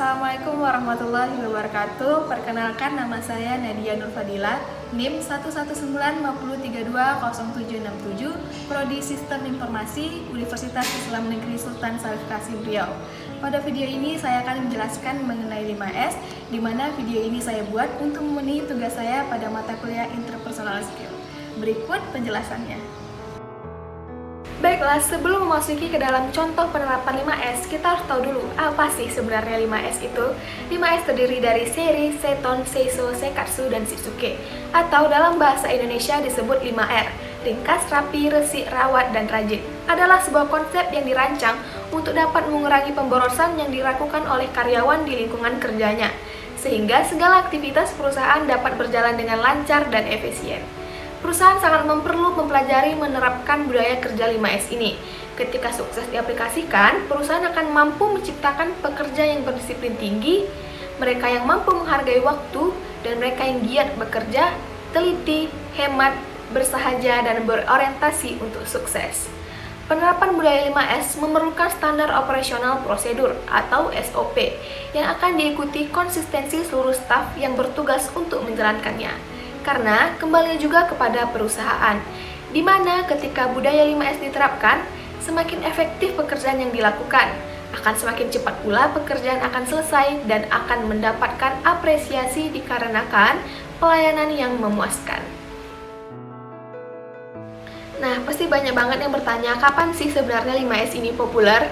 Assalamualaikum warahmatullahi wabarakatuh. Perkenalkan, nama saya Nadia Nurfadila, NIM 11050320767, Prodi Sistem Informasi, Universitas Islam Negeri Sultan Syarif Qasim Riau. Pada video ini saya akan menjelaskan mengenai 5S, di mana video ini saya buat untuk memenuhi tugas saya pada mata kuliah Interpersonal Skill. Berikut penjelasannya. Baiklah, sebelum memasuki ke dalam contoh penerapan 5S, kita harus tahu dulu apa sih sebenarnya 5S itu. 5S terdiri dari Seri, Seton, Seiso, Sekatsu, dan Shitsuke. Atau dalam bahasa Indonesia disebut 5R, ringkas, rapi, resik, rawat, dan rajin. Adalah sebuah konsep yang dirancang untuk dapat mengurangi pemborosan yang dilakukan oleh karyawan di lingkungan kerjanya, sehingga segala aktivitas perusahaan dapat berjalan dengan lancar dan efisien. Perusahaan sangat perlu mempelajari menerapkan budaya kerja 5S ini. Ketika sukses diaplikasikan, perusahaan akan mampu menciptakan pekerja yang berdisiplin tinggi, mereka yang mampu menghargai waktu, dan mereka yang giat bekerja, teliti, hemat, bersahaja, dan berorientasi untuk sukses. Penerapan budaya 5S memerlukan standar operasional prosedur atau SOP yang akan diikuti konsistensi seluruh staf yang bertugas untuk menjalankannya. Karena kembali juga kepada perusahaan, di mana ketika budaya 5S diterapkan, semakin efektif pekerjaan yang dilakukan, akan semakin cepat pula pekerjaan akan selesai dan akan mendapatkan apresiasi dikarenakan pelayanan yang memuaskan. Nah, pasti banyak banget yang bertanya, kapan sih sebenarnya 5S ini populer?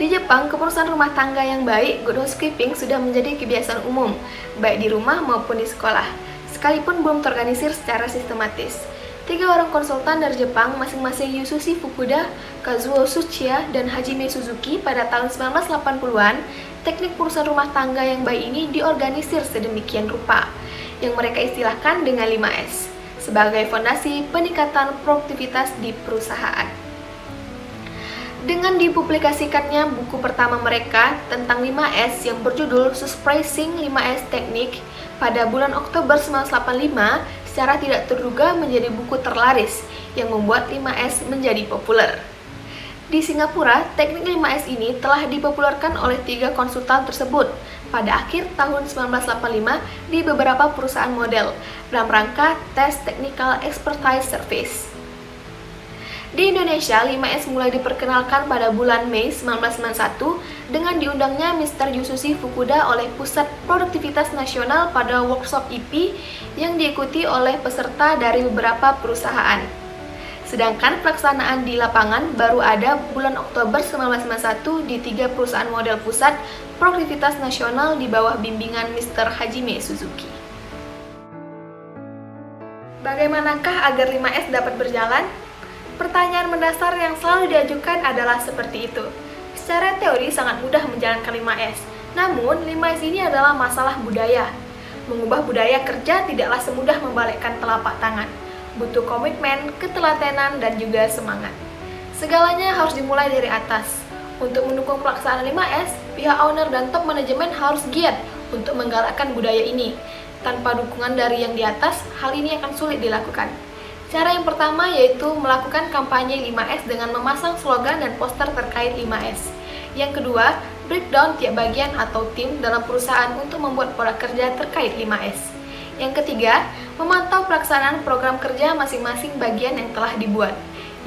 Di Jepang, keperusahaan rumah tangga yang baik, good housekeeping, sudah menjadi kebiasaan umum, baik di rumah maupun di sekolah. Sekalipun belum terorganisir secara sistematis. 3 orang konsultan dari Jepang, masing-masing Yasushi Fukuda, Kazuo Tsuchiya, dan Hajime Suzuki pada tahun 1980-an, teknik perusahaan rumah tangga yang baik ini diorganisir sedemikian rupa, yang mereka istilahkan dengan 5S, sebagai fondasi peningkatan produktivitas di perusahaan. Dengan dipublikasikannya buku pertama mereka tentang 5S yang berjudul Surprising 5S Technique pada bulan Oktober 1985, secara tidak terduga menjadi buku terlaris yang membuat 5S menjadi populer. Di Singapura, teknik 5S ini telah dipopulerkan oleh 3 konsultan tersebut pada akhir tahun 1985 di beberapa perusahaan model dalam rangka tes Technical Expertise Service. Di Indonesia, 5S mulai diperkenalkan pada bulan Mei 1991 dengan diundangnya Mr. Yasushi Fukuda oleh Pusat Produktivitas Nasional pada workshop IP yang diikuti oleh peserta dari beberapa perusahaan. Sedangkan pelaksanaan di lapangan baru ada bulan Oktober 1991 di 3 perusahaan model Pusat Produktivitas Nasional di bawah bimbingan Mr. Hajime Suzuki. Bagaimanakah agar 5S dapat berjalan? Pertanyaan mendasar yang selalu diajukan adalah seperti itu. Secara teori sangat mudah menjalankan 5S, namun 5S ini adalah masalah budaya. Mengubah budaya kerja tidaklah semudah membalikkan telapak tangan. Butuh komitmen, ketelatenan, dan juga semangat. Segalanya harus dimulai dari atas. Untuk mendukung pelaksanaan 5S, pihak owner dan top manajemen harus giat untuk menggalakkan budaya ini. Tanpa dukungan dari yang di atas, hal ini akan sulit dilakukan. Cara yang pertama yaitu melakukan kampanye 5S dengan memasang slogan dan poster terkait 5S. Yang kedua, breakdown tiap bagian atau tim dalam perusahaan untuk membuat pola kerja terkait 5S. Yang ketiga, memantau pelaksanaan program kerja masing-masing bagian yang telah dibuat.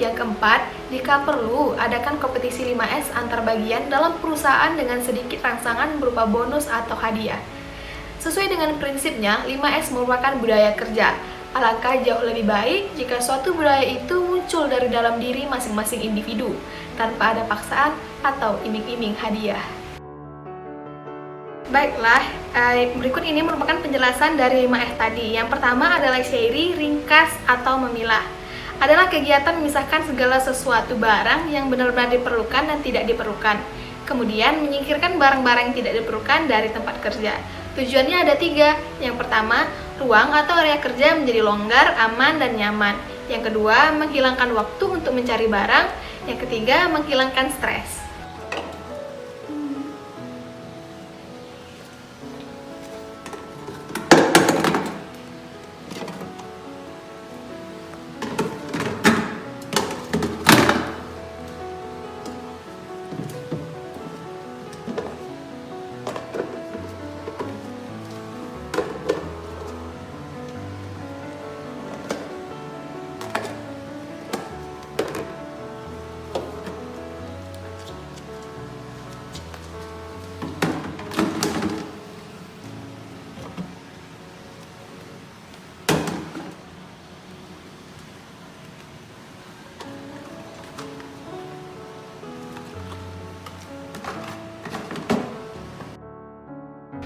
Yang keempat, jika perlu, adakan kompetisi 5S antar bagian dalam perusahaan dengan sedikit rangsangan berupa bonus atau hadiah. Sesuai dengan prinsipnya, 5S merupakan budaya kerja. Alangkah jauh lebih baik jika suatu budaya itu muncul dari dalam diri masing-masing individu, tanpa ada paksaan atau iming-iming hadiah. Baiklah, berikut ini merupakan penjelasan dari 5S tadi. Yang pertama adalah Seri, ringkas atau memilah. Adalah kegiatan memisahkan segala sesuatu barang yang benar-benar diperlukan dan tidak diperlukan. Kemudian menyingkirkan barang-barang yang tidak diperlukan dari tempat kerja. Tujuannya ada 3. Yang pertama, ruang atau area kerja menjadi longgar, aman, dan nyaman. Yang kedua, menghilangkan waktu untuk mencari barang. Yang ketiga, menghilangkan stres.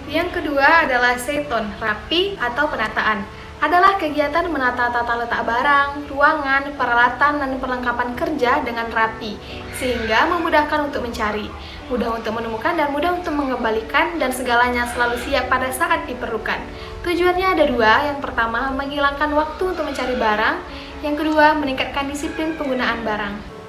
Yang kedua adalah seton, rapi atau penataan. Adalah kegiatan menata tata letak barang, ruangan, peralatan, dan perlengkapan kerja dengan rapi, sehingga memudahkan untuk mencari, mudah untuk menemukan, dan mudah untuk mengembalikan, dan segalanya selalu siap pada saat diperlukan. Tujuannya ada dua, yang pertama menghilangkan waktu untuk mencari barang, yang kedua meningkatkan disiplin penggunaan barang.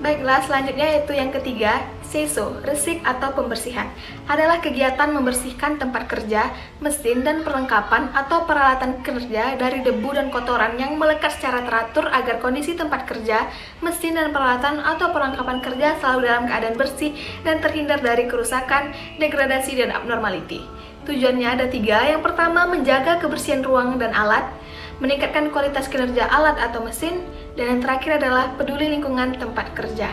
Baiklah, selanjutnya yaitu yang ketiga, seiso, resik atau pembersihan. Adalah kegiatan membersihkan tempat kerja, mesin, dan perlengkapan atau peralatan kerja dari debu dan kotoran yang melekat secara teratur agar kondisi tempat kerja, mesin, dan peralatan atau perlengkapan kerja selalu dalam keadaan bersih dan terhindar dari kerusakan, degradasi, dan abnormality. Tujuannya ada tiga. Yang pertama, menjaga kebersihan ruang dan alat, meningkatkan kualitas kinerja alat atau mesin, dan yang terakhir adalah peduli lingkungan tempat kerja.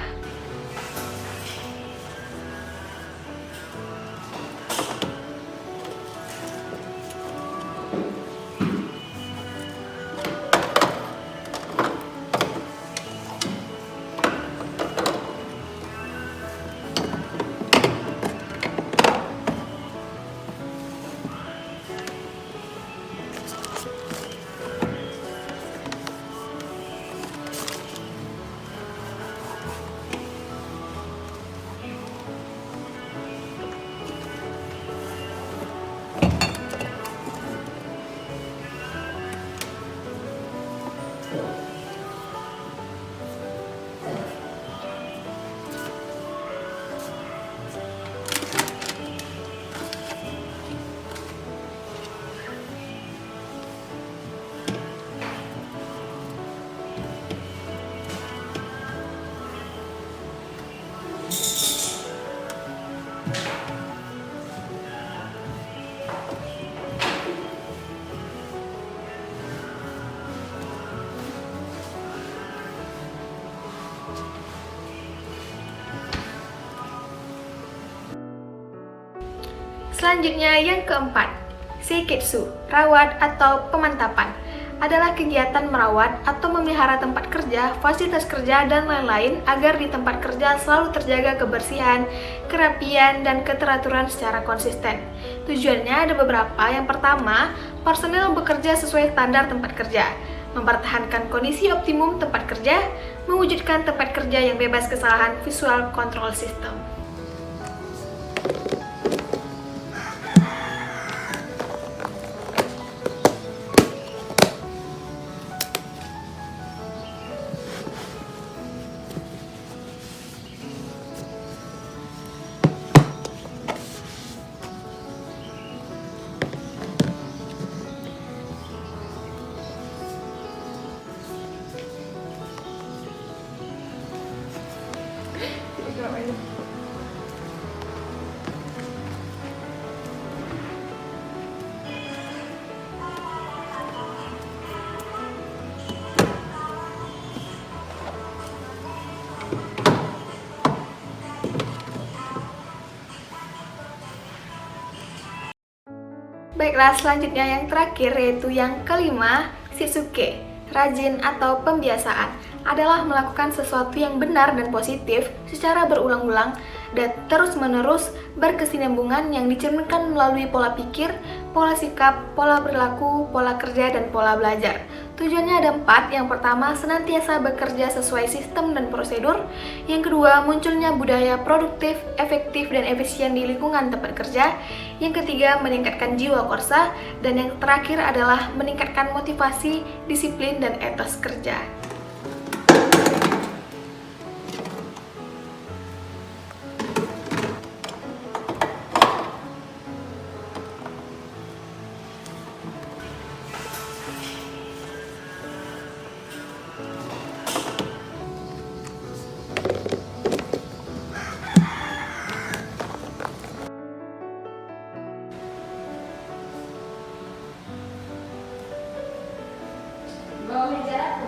Selanjutnya yang keempat, seiketsu, rawat atau pemantapan. Adalah kegiatan merawat atau memelihara tempat kerja, fasilitas kerja, dan lain-lain agar di tempat kerja selalu terjaga kebersihan, kerapian, dan keteraturan secara konsisten. Tujuannya ada beberapa. Yang pertama, personel bekerja sesuai standar tempat kerja, mempertahankan kondisi optimum tempat kerja, mewujudkan tempat kerja yang bebas kesalahan visual control system. Baiklah, selanjutnya yang terakhir yaitu yang kelima, Shitsuke. Rajin atau pembiasaan adalah melakukan sesuatu yang benar dan positif secara berulang-ulang dan terus-menerus berkesinambungan yang dicerminkan melalui pola pikir, pola sikap, pola perilaku, pola kerja, dan pola belajar. Tujuannya ada 4. Yang pertama, senantiasa bekerja sesuai sistem dan prosedur. Yang kedua, munculnya budaya produktif, efektif, dan efisien di lingkungan tempat kerja. Yang ketiga, meningkatkan jiwa korsa. Dan yang terakhir adalah meningkatkan motivasi, disiplin, dan etos kerja. Bawa meja aku.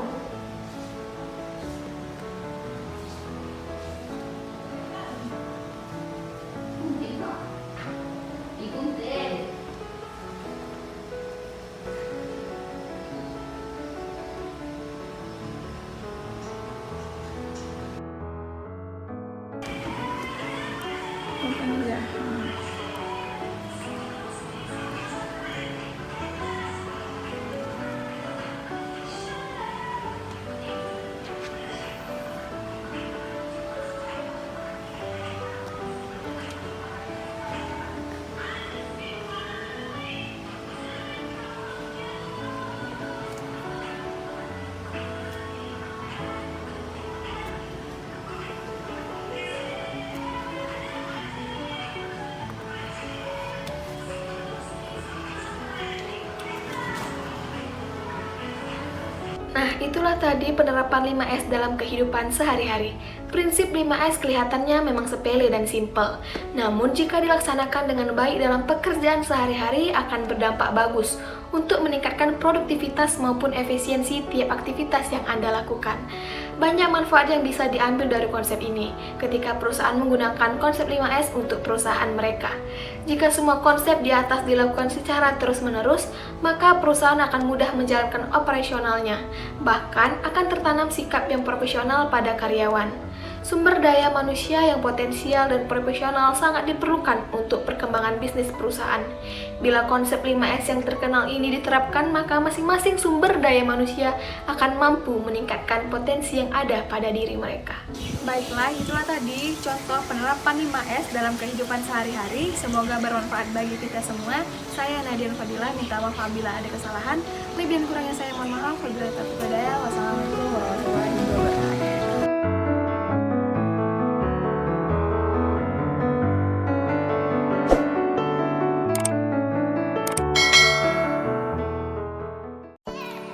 Nah, itulah tadi penerapan 5S dalam kehidupan sehari-hari. Prinsip 5S kelihatannya memang sepele dan simpel. Namun, jika dilaksanakan dengan baik dalam pekerjaan sehari-hari akan berdampak bagus untuk meningkatkan produktivitas maupun efisiensi tiap aktivitas yang Anda lakukan. Banyak manfaat yang bisa diambil dari konsep ini ketika perusahaan menggunakan konsep 5S untuk perusahaan mereka. Jika semua konsep di atas dilakukan secara terus-menerus, maka perusahaan akan mudah menjalankan operasionalnya. Bahkan akan tertanam sikap yang profesional pada karyawan. Sumber daya manusia yang potensial dan profesional sangat diperlukan untuk perkembangan bisnis perusahaan. Bila konsep 5S yang terkenal ini diterapkan, maka masing-masing sumber daya manusia akan mampu meningkatkan potensi yang ada pada diri mereka. Baiklah, itulah tadi contoh penerapan 5S dalam kehidupan sehari-hari. Semoga bermanfaat bagi kita semua. Saya Nadia Fadila, minta maaf apabila ada kesalahan. Lebih dan kurangnya saya mohon maaf. Wabillahi taufiq wal hidayah. Wassalamualaikum warahmatullahi wabarakatuh.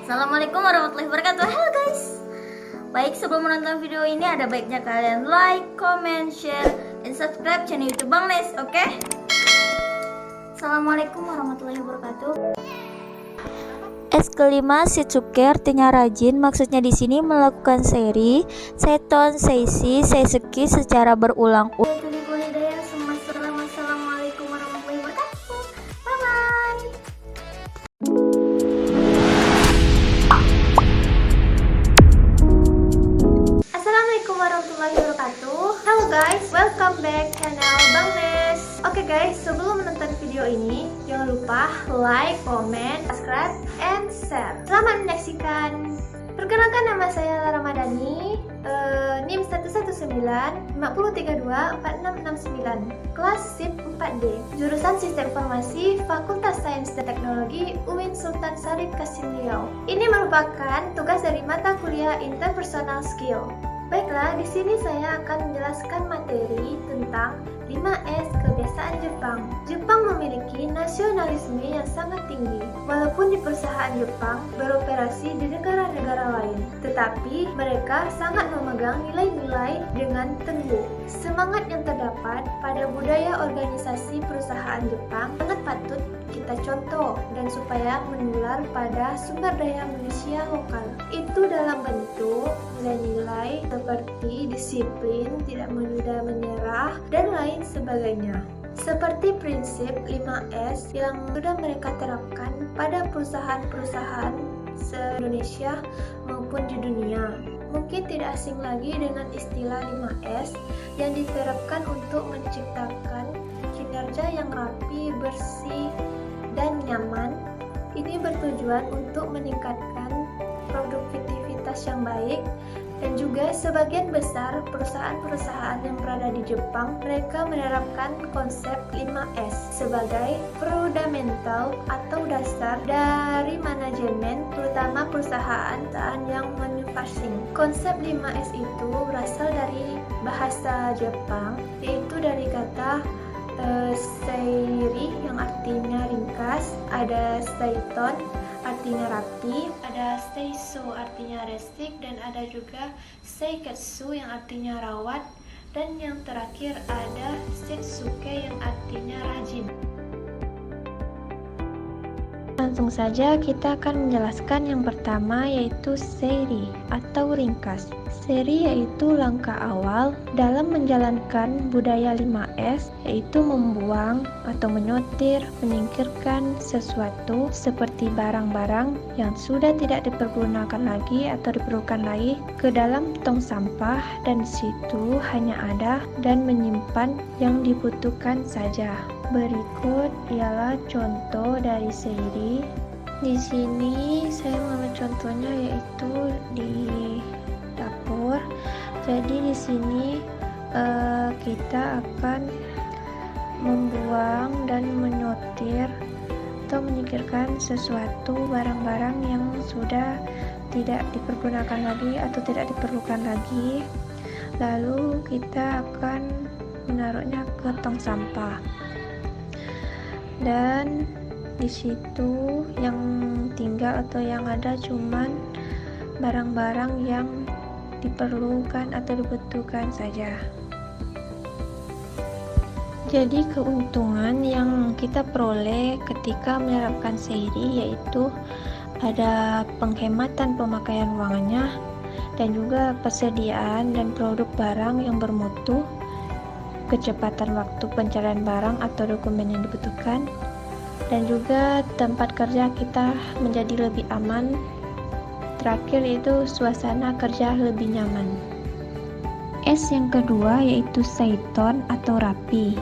Assalamualaikum warahmatullahi wabarakatuh. Halo guys. Baik, sebelum menonton video ini ada baiknya kalian like, comment, share, dan subscribe channel YouTube Bang Nes, oke? Assalamualaikum warahmatullahi wabarakatuh. S kelima, Shitsuke artinya rajin. Maksudnya di sini melakukan seri, seton, seisi, seisuke secara berulang-ulang. Assalamualaikum warahmatullahi wabarakatuh. Bye bye. Assalamualaikum warahmatullahi wabarakatuh. Halo guys, welcome back channel Bang Nes. Oke guys, sebelum menonton video ini, jangan lupa like, comment, subscribe, and share. Selamat menyaksikan. Perkenalkan, nama saya Lara Madani, NIM 119-5032-4669, kelas SIP 4D, jurusan Sistem Informasi, Fakultas Sains dan Teknologi, UIN Sultan Syarif Qasim Riau. Ini merupakan tugas dari mata kuliah Interpersonal Skill. Baiklah, di sini saya akan menjelaskan materi tentang 5S kebiasaan Jepang. Jepang memiliki nasionalisme yang sangat tinggi, walaupun di perusahaan Jepang beroperasi di negara-negara lain. tetapi mereka sangat memegang nilai-nilai dengan teguh. Semangat yang terdapat pada budaya organisasi perusahaan Jepang sangat patut kita contoh dan supaya menular pada sumber daya manusia lokal. Itu dalam bentuk nilai-nilai seperti disiplin, tidak mudah menyerah, dan lain sebagainya. Seperti prinsip 5S yang sudah mereka terapkan pada perusahaan-perusahaan se-Indonesia maupun di dunia. Mungkin tidak asing lagi dengan istilah 5S yang diterapkan untuk menciptakan kinerja yang rapi, bersih, dan nyaman. Ini bertujuan untuk meningkatkan produktivitas yang baik, dan juga sebagian besar perusahaan-perusahaan yang berada di Jepang, mereka menerapkan konsep 5S sebagai fundamental atau dasar dari manajemen, terutama perusahaan yang manufacturing. Konsep 5S itu berasal dari bahasa Jepang, yaitu dari kata seiri yang artinya ringkas, ada seiton artinya rapi, ada seiso artinya resik, dan ada juga seiketsu yang artinya rawat, dan yang terakhir ada setsuke yang artinya rajin. Langsung saja kita akan menjelaskan yang pertama, yaitu seiri atau ringkas. Seiri yaitu langkah awal dalam menjalankan budaya 5S, yaitu membuang atau menyortir, menyingkirkan sesuatu seperti barang-barang yang sudah tidak dipergunakan lagi atau diperlukan lagi ke dalam tong sampah, dan di situ hanya ada dan menyimpan yang dibutuhkan saja. Berikut ialah contoh dari seiri. Di sini saya mengambil contohnya yaitu di dapur. Jadi di sini kita akan membuang dan menyortir atau menyingkirkan sesuatu barang-barang yang sudah tidak dipergunakan lagi atau tidak diperlukan lagi. Lalu kita akan menaruhnya ke tong sampah. Dan di situ yang tinggal atau yang ada cuman barang-barang yang diperlukan atau dibutuhkan saja. Jadi keuntungan yang kita peroleh ketika menerapkan seiri yaitu ada penghematan pemakaian uangnya, dan juga persediaan dan produk barang yang bermutu, kecepatan waktu pencarian barang atau dokumen yang dibutuhkan, dan juga tempat kerja kita menjadi lebih aman. Terakhir yaitu suasana kerja lebih nyaman. S yang kedua yaitu seiton atau rapi.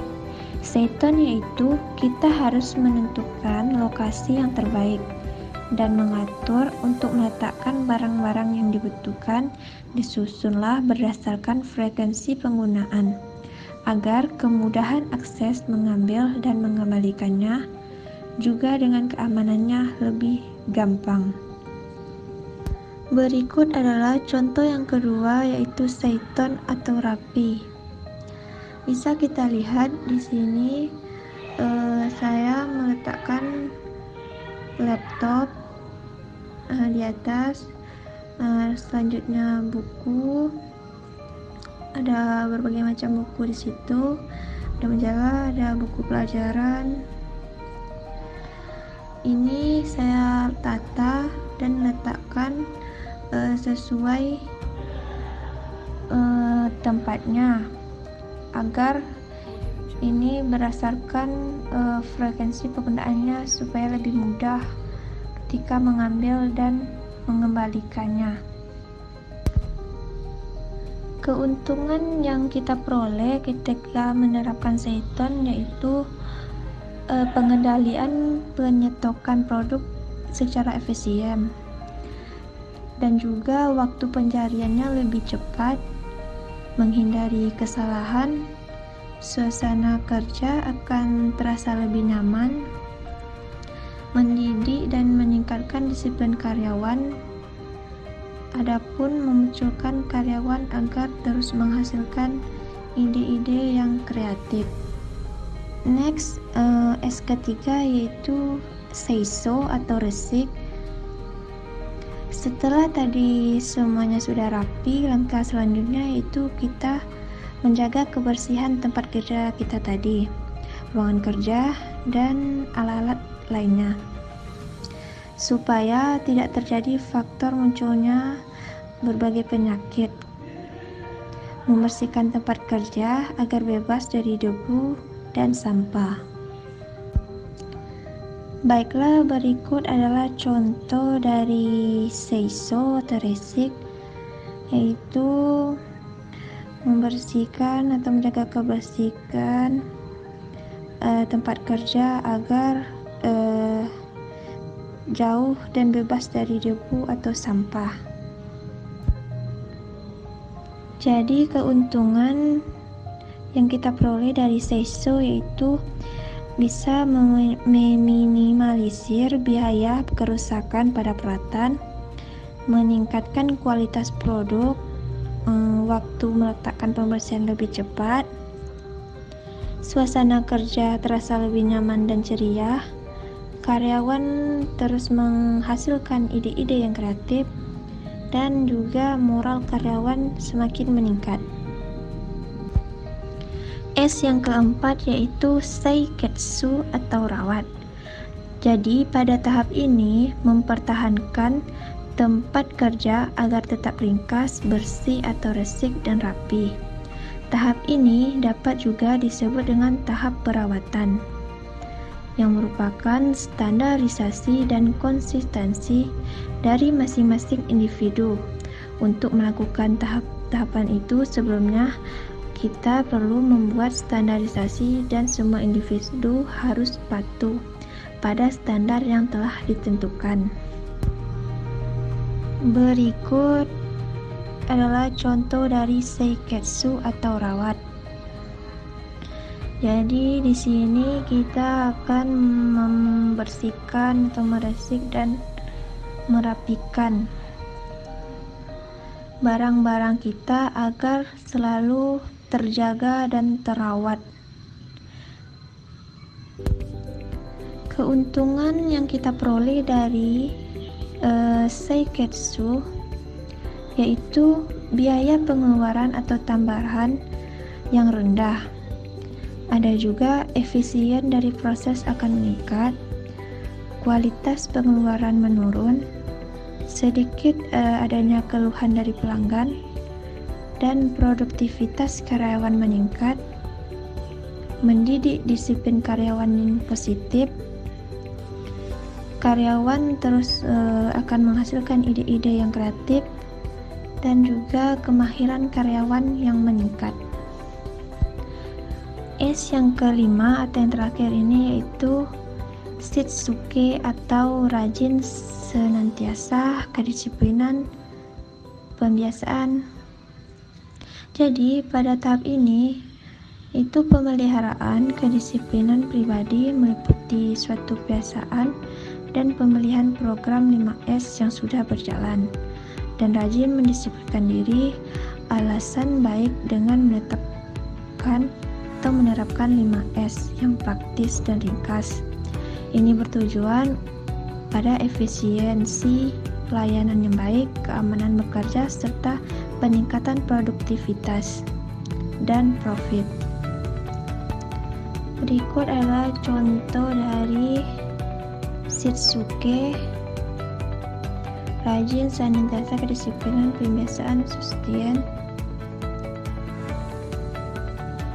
Seiton yaitu kita harus menentukan lokasi yang terbaik dan mengatur untuk meletakkan barang-barang yang dibutuhkan, disusunlah berdasarkan frekuensi penggunaan, agar kemudahan akses mengambil dan mengembalikannya, juga dengan keamanannya lebih gampang. Berikut adalah contoh yang kedua yaitu seiton atau rapi. Bisa kita lihat di sini saya meletakkan laptop di atas, selanjutnya buku. Ada berbagai macam buku di situ, ada majalah, ada buku pelajaran. Ini saya tata dan letakkan sesuai tempatnya, agar ini berdasarkan frekuensi penggunaannya supaya lebih mudah ketika mengambil dan mengembalikannya. Keuntungan yang kita peroleh ketika menerapkan seiton yaitu pengendalian penyetokan produk secara efisien, dan juga waktu pencariannya lebih cepat, menghindari kesalahan, suasana kerja akan terasa lebih nyaman, mendidik dan meningkatkan disiplin karyawan. Adapun memunculkan karyawan agar terus menghasilkan ide-ide yang kreatif. Next, S ketiga yaitu seiso atau resik. Setelah tadi semuanya sudah rapi, langkah selanjutnya yaitu kita menjaga kebersihan tempat kerja kita tadi, ruangan kerja, dan alat-alat lainnya, supaya tidak terjadi faktor munculnya berbagai penyakit. Membersihkan tempat kerja agar bebas dari debu dan sampah. Baiklah, berikut adalah contoh dari seiso atau resik, yaitu membersihkan atau menjaga kebersihan tempat kerja agar jauh dan bebas dari debu atau sampah. Jadi keuntungan yang kita peroleh dari seiso yaitu bisa meminimalisir biaya kerusakan pada peralatan, meningkatkan kualitas produk, waktu meletakkan pembersihan lebih cepat, suasana kerja terasa lebih nyaman dan ceria, karyawan terus menghasilkan ide-ide yang kreatif, dan juga moral karyawan semakin meningkat. S yang keempat yaitu seiketsu atau rawat. Jadi pada tahap ini mempertahankan tempat kerja agar tetap ringkas, bersih atau resik dan rapi. Tahap ini dapat juga disebut dengan tahap perawatan, yang merupakan standarisasi dan konsistensi dari masing-masing individu. Untuk melakukan tahapan itu sebelumnya kita perlu membuat standarisasi dan semua individu harus patuh pada standar yang telah ditentukan. Berikut adalah contoh dari seiketsu atau rawat. Jadi di sini kita akan membersihkan atau meresik dan merapikan barang-barang kita agar selalu terjaga dan terawat. Keuntungan yang kita peroleh dari seiketsu yaitu biaya pengeluaran atau tambahan yang rendah. Ada juga efisien dari proses akan meningkat, kualitas pengeluaran menurun, sedikit adanya keluhan dari pelanggan, dan produktivitas karyawan meningkat, mendidik disiplin karyawan yang positif, karyawan terus akan menghasilkan ide-ide yang kreatif, dan juga kemahiran karyawan yang meningkat. S yang kelima atau yang terakhir ini yaitu shitsuke atau rajin senantiasa, kedisiplinan, pembiasaan. Jadi pada tahap ini itu pemeliharaan kedisiplinan pribadi meliputi suatu kebiasaan dan pemilihan program 5S yang sudah berjalan, dan rajin mendisiplinkan diri. Alasan baik dengan menetapkan atau menerapkan 5S yang praktis dan ringkas. Ini bertujuan pada efisiensi pelayanan yang baik, keamanan bekerja, serta peningkatan produktivitas dan profit. Berikut adalah contoh dari shitsuke, rajin, senantiasa, kedisiplinan, pembiasaan, sustain.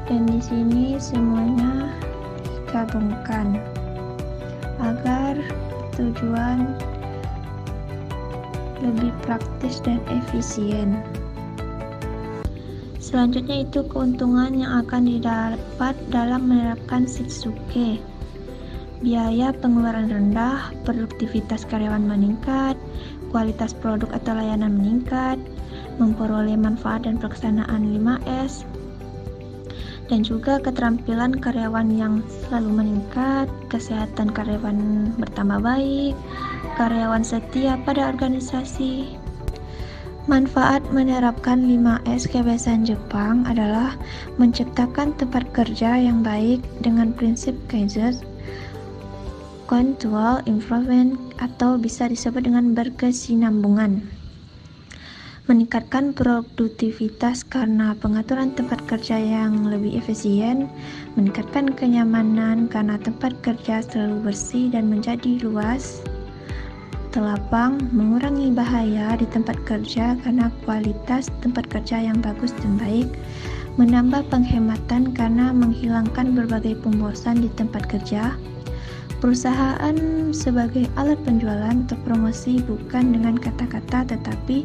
Dan di sini semuanya digabungkan agar tujuan lebih praktis dan efisien. Selanjutnya itu keuntungan yang akan didapat dalam menerapkan shitsuke. Biaya pengeluaran rendah, produktivitas karyawan meningkat, kualitas produk atau layanan meningkat, memperoleh manfaat dan pelaksanaan 5S, dan juga keterampilan karyawan yang selalu meningkat, kesehatan karyawan bertambah baik, karyawan setia pada organisasi. Manfaat menerapkan 5S kebiasaan Jepang adalah menciptakan tempat kerja yang baik dengan prinsip Kaizen, Continual improvement atau bisa disebut dengan berkesinambungan. Meningkatkan produktivitas karena pengaturan tempat kerja yang lebih efisien, meningkatkan kenyamanan karena tempat kerja selalu bersih dan menjadi luas. 8. Mengurangi bahaya di tempat kerja karena kualitas tempat kerja yang bagus dan baik. Menambah penghematan karena menghilangkan berbagai pembosan di tempat kerja. Perusahaan sebagai alat penjualan atau promosi bukan dengan kata-kata tetapi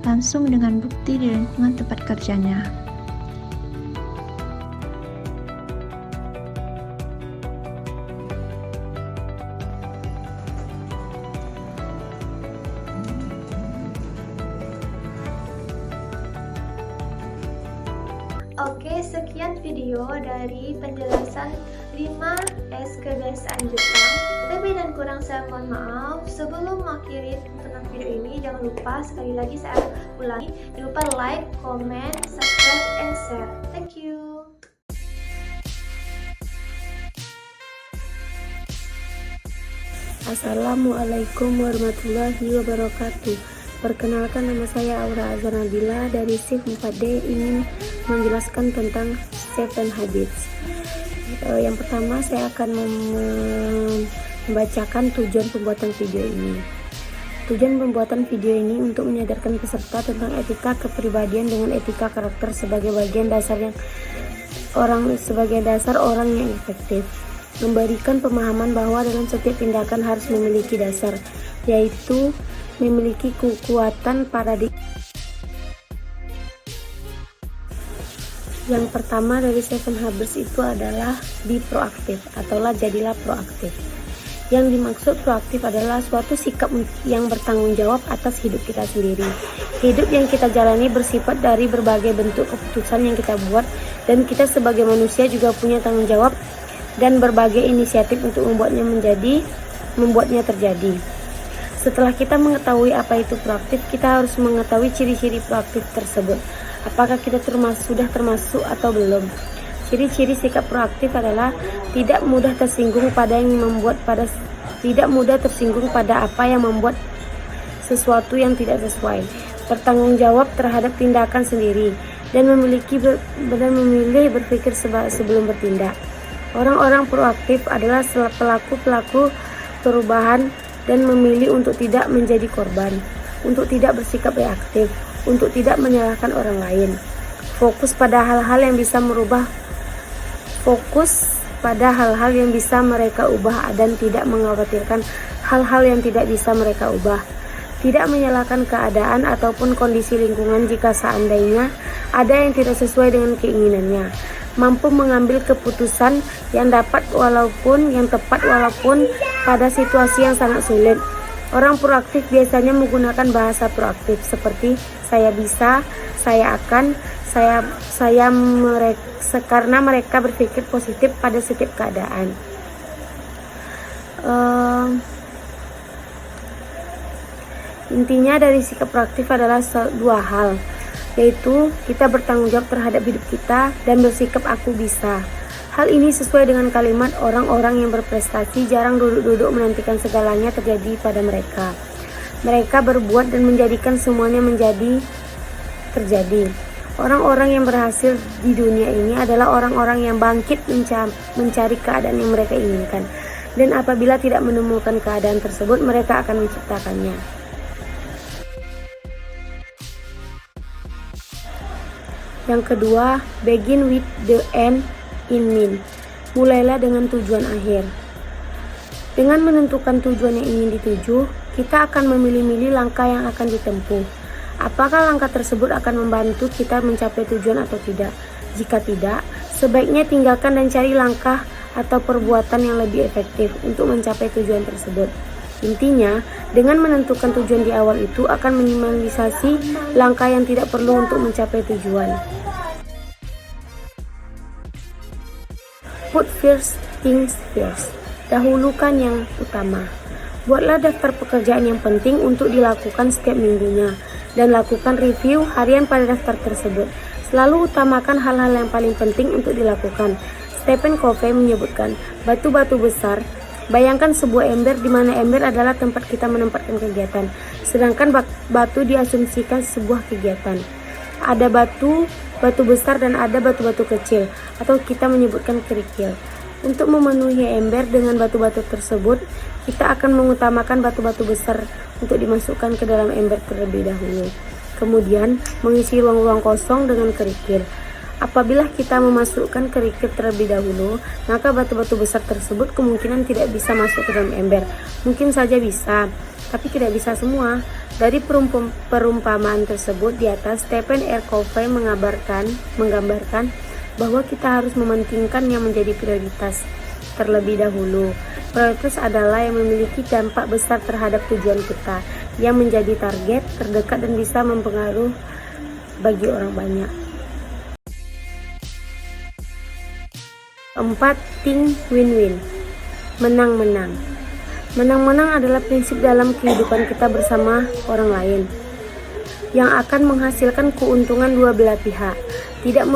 langsung dengan bukti di lingkungan tempat kerjanya. Oke, sekian video dari penjelasan 5S kebiasaan Jepang. Lebih dan kurang saya mohon maaf. Sebelum mengakhiri tontonan video ini, jangan lupa sekali lagi saya ulangi, jangan lupa like, comment, subscribe, and share. Thank you. Assalamualaikum warahmatullahi wabarakatuh. Perkenalkan, nama saya Aura Azhar Nabila dari shift 4D, ingin menjelaskan tentang 7 habits. Yang pertama saya akan membacakan tujuan pembuatan video ini. Tujuan pembuatan video ini untuk menyadarkan peserta tentang etika kepribadian dengan etika karakter sebagai bagian dasar orang yang efektif. Memberikan pemahaman bahwa dalam setiap tindakan harus memiliki dasar, yaitu memiliki kekuatan paradigma. Yang pertama dari 7 habits itu adalah be proaktif, ataulah jadilah proaktif. Yang dimaksud proaktif adalah suatu sikap yang bertanggung jawab atas hidup kita sendiri. Hidup yang kita jalani bersifat dari berbagai bentuk keputusan yang kita buat, dan kita sebagai manusia juga punya tanggung jawab dan berbagai inisiatif untuk membuatnya terjadi. Setelah kita mengetahui apa itu proaktif, kita harus mengetahui ciri-ciri proaktif tersebut. Apakah kita sudah termasuk atau belum? Ciri-ciri sikap proaktif adalah tidak mudah tersinggung pada apa yang membuat sesuatu yang tidak sesuai, bertanggung jawab terhadap tindakan sendiri, dan memilih berpikir sebelum bertindak. Orang-orang proaktif adalah pelaku perubahan dan memilih untuk tidak menjadi korban, untuk tidak bersikap reaktif, untuk tidak menyalahkan orang lain. Fokus pada hal-hal yang bisa mereka ubah dan tidak mengkhawatirkan hal-hal yang tidak bisa mereka ubah. Tidak menyalahkan keadaan ataupun kondisi lingkungan jika seandainya ada yang tidak sesuai dengan keinginannya. Mampu mengambil keputusan yang tepat walaupun pada situasi yang sangat sulit. Orang proaktif biasanya menggunakan bahasa proaktif seperti saya bisa, saya akan, karena mereka berpikir positif pada setiap keadaan. Intinya dari sikap proaktif adalah dua hal, yaitu kita bertanggung jawab terhadap hidup kita dan bersikap aku bisa. Hal ini sesuai dengan kalimat orang-orang yang berprestasi jarang duduk-duduk menantikan segalanya terjadi pada mereka. Mereka berbuat dan menjadikan semuanya terjadi. Orang-orang yang berhasil di dunia ini adalah orang-orang yang bangkit mencari keadaan yang mereka inginkan. Dan apabila tidak menemukan keadaan tersebut, mereka akan menciptakannya. Yang kedua, begin with the end in mind. Mulailah dengan tujuan akhir. Dengan menentukan tujuan yang ingin dituju, kita akan memilih-milih langkah yang akan ditempuh. Apakah langkah tersebut akan membantu kita mencapai tujuan atau tidak? Jika tidak, sebaiknya tinggalkan dan cari langkah atau perbuatan yang lebih efektif untuk mencapai tujuan tersebut. Intinya, dengan menentukan tujuan di awal itu akan minimalisasi langkah yang tidak perlu untuk mencapai tujuan. Put first things first. Dahulukan yang utama. Buatlah daftar pekerjaan yang penting untuk dilakukan setiap minggunya dan lakukan review harian pada daftar tersebut. Selalu utamakan hal-hal yang paling penting untuk dilakukan. Stephen Covey menyebutkan, batu-batu besar Bayangkan sebuah ember di mana ember adalah tempat kita menempatkan kegiatan, sedangkan batu diasumsikan sebuah kegiatan. Ada batu besar dan ada batu-batu kecil, atau kita menyebutkan kerikil. Untuk memenuhi ember dengan batu-batu tersebut, kita akan mengutamakan batu-batu besar untuk dimasukkan ke dalam ember terlebih dahulu. Kemudian, mengisi ruang-ruang kosong dengan kerikil. Apabila kita memasukkan kerikil terlebih dahulu, maka batu-batu besar tersebut kemungkinan tidak bisa masuk ke dalam ember. Mungkin saja bisa, tapi tidak bisa semua. Dari perumpamaan tersebut di atas, Stephen R. Covey menggambarkan bahwa kita harus mementingkan yang menjadi prioritas terlebih dahulu. Prioritas adalah yang memiliki dampak besar terhadap tujuan kita, yang menjadi target terdekat dan bisa mempengaruhi bagi orang banyak. 4. Think win-win. Menang-menang. Menang-menang adalah prinsip dalam kehidupan kita bersama orang lain yang akan menghasilkan keuntungan dua belah pihak, tidak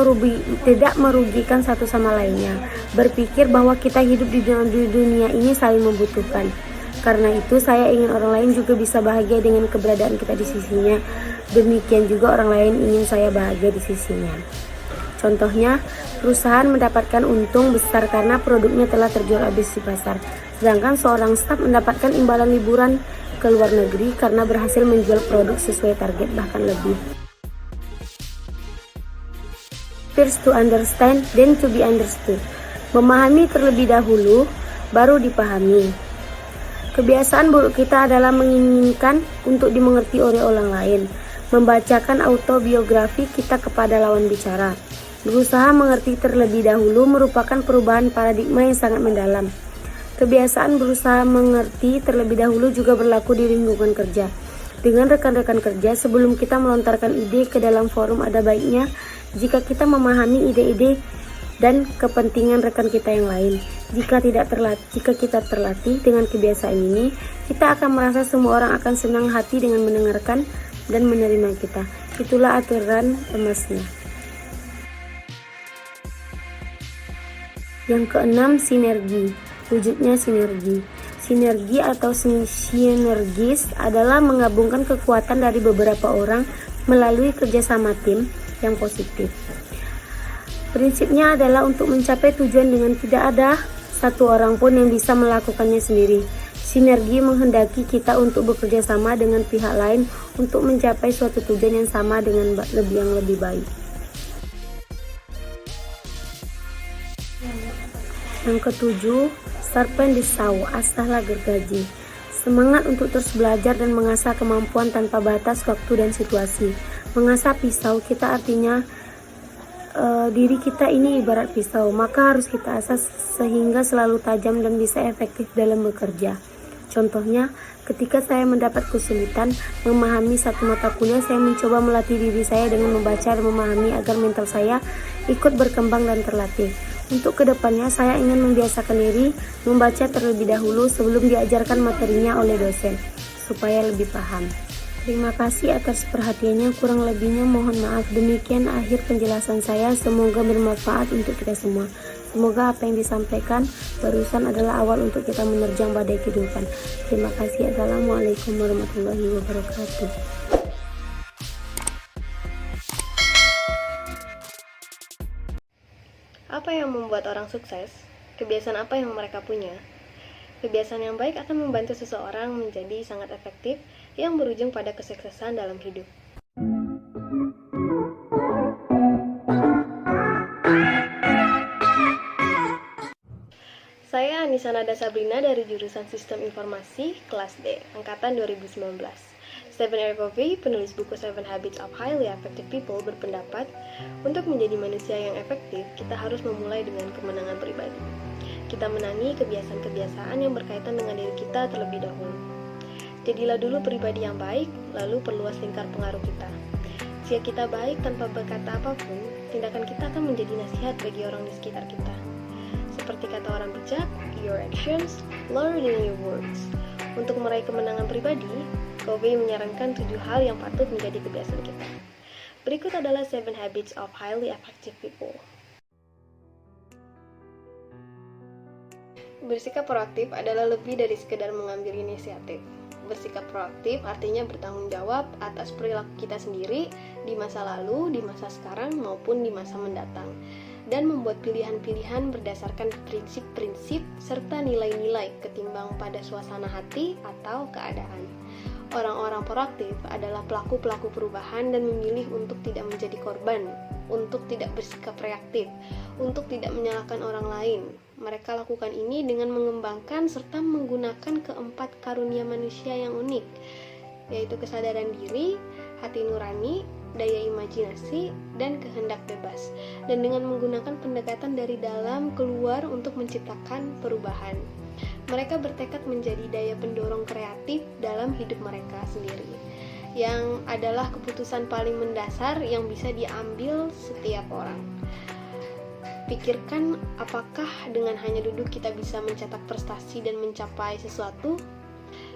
merugikan satu sama lainnya. Berpikir bahwa kita hidup di dunia ini saling membutuhkan. Karena itu saya ingin orang lain juga bisa bahagia dengan keberadaan kita di sisinya. Demikian juga orang lain ingin saya bahagia di sisinya. Contohnya, perusahaan mendapatkan untung besar karena produknya telah terjual habis di pasar, sedangkan seorang staf mendapatkan imbalan liburan ke luar negeri karena berhasil menjual produk sesuai target bahkan lebih. First to understand, then to be understood. Memahami terlebih dahulu, baru dipahami. Kebiasaan buruk kita adalah menginginkan untuk dimengerti oleh orang lain, membacakan autobiografi kita kepada lawan bicara. Berusaha mengerti terlebih dahulu merupakan perubahan paradigma yang sangat mendalam. Kebiasaan berusaha mengerti terlebih dahulu juga berlaku di lingkungan kerja. Dengan rekan-rekan kerja, sebelum kita melontarkan ide ke dalam forum, ada baiknya jika kita memahami ide-ide dan kepentingan rekan kita yang lain. Jika kita terlatih dengan kebiasaan ini, kita akan merasa semua orang akan senang hati dengan mendengarkan dan menerima kita. Itulah aturan emasnya. Yang keenam, sinergi. Wujudnya sinergi. Sinergi atau sinergis adalah menggabungkan kekuatan dari beberapa orang melalui kerjasama tim yang positif. Prinsipnya adalah untuk mencapai tujuan dengan tidak ada satu orang pun yang bisa melakukannya sendiri. Sinergi menghendaki kita untuk bekerja sama dengan pihak lain untuk mencapai suatu tujuan yang sama dengan yang lebih baik. Yang ketujuh, sarpen disau, asahlah gergaji. Semangat untuk terus belajar dan mengasah kemampuan tanpa batas waktu dan situasi. Mengasah pisau kita artinya diri kita ini ibarat pisau, maka harus kita asah sehingga selalu tajam dan bisa efektif dalam bekerja. Contohnya, ketika saya mendapat kesulitan memahami satu mata kuliah, saya mencoba melatih diri saya dengan membaca dan memahami agar mental saya ikut berkembang dan terlatih. Untuk kedepannya, saya ingin membiasakan diri membaca terlebih dahulu sebelum diajarkan materinya oleh dosen, supaya lebih paham. Terima kasih atas perhatiannya, kurang lebihnya mohon maaf. Demikian akhir penjelasan saya, semoga bermanfaat untuk kita semua. Semoga apa yang disampaikan barusan adalah awal untuk kita menerjang badai kehidupan. Terima kasih. Assalamualaikum warahmatullahi wabarakatuh. Apa yang membuat orang sukses? Kebiasaan apa yang mereka punya? Kebiasaan yang baik akan membantu seseorang menjadi sangat efektif yang berujung pada kesuksesan dalam hidup. Saya Anissa Nada Sabrina dari jurusan Sistem Informasi kelas D, angkatan 2019. Stephen R. Covey, penulis buku 7 Habits of Highly Effective People, berpendapat, untuk menjadi manusia yang efektif, kita harus memulai dengan kemenangan pribadi. Kita menangi kebiasaan-kebiasaan yang berkaitan dengan diri kita terlebih dahulu. Jadilah dulu pribadi yang baik, lalu perluas lingkar pengaruh kita. Jika kita baik tanpa berkata apapun, tindakan kita akan menjadi nasihat bagi orang di sekitar kita. Seperti kata orang bijak, your actions louder than your words. Untuk meraih kemenangan pribadi, Covey menyarankan 7 hal yang patut menjadi kebiasaan kita. Berikut adalah 7 Habits of Highly Effective People. Bersikap proaktif adalah lebih dari sekedar mengambil inisiatif. Bersikap proaktif artinya bertanggung jawab atas perilaku kita sendiri di masa lalu, di masa sekarang, maupun di masa mendatang, dan membuat pilihan-pilihan berdasarkan prinsip-prinsip serta nilai-nilai ketimbang pada suasana hati atau keadaan. Orang-orang proaktif adalah pelaku-pelaku perubahan dan memilih untuk tidak menjadi korban, untuk tidak bersikap reaktif, untuk tidak menyalahkan orang lain. Mereka lakukan ini dengan mengembangkan serta menggunakan keempat karunia manusia yang unik, yaitu kesadaran diri, hati nurani, daya imajinasi, dan kehendak bebas, dan dengan menggunakan pendekatan dari dalam keluar untuk menciptakan perubahan. Mereka bertekad menjadi daya pendorong kreatif dalam hidup mereka sendiri, yang adalah keputusan paling mendasar yang bisa diambil setiap orang. Pikirkan, apakah dengan hanya duduk kita bisa mencetak prestasi dan mencapai sesuatu?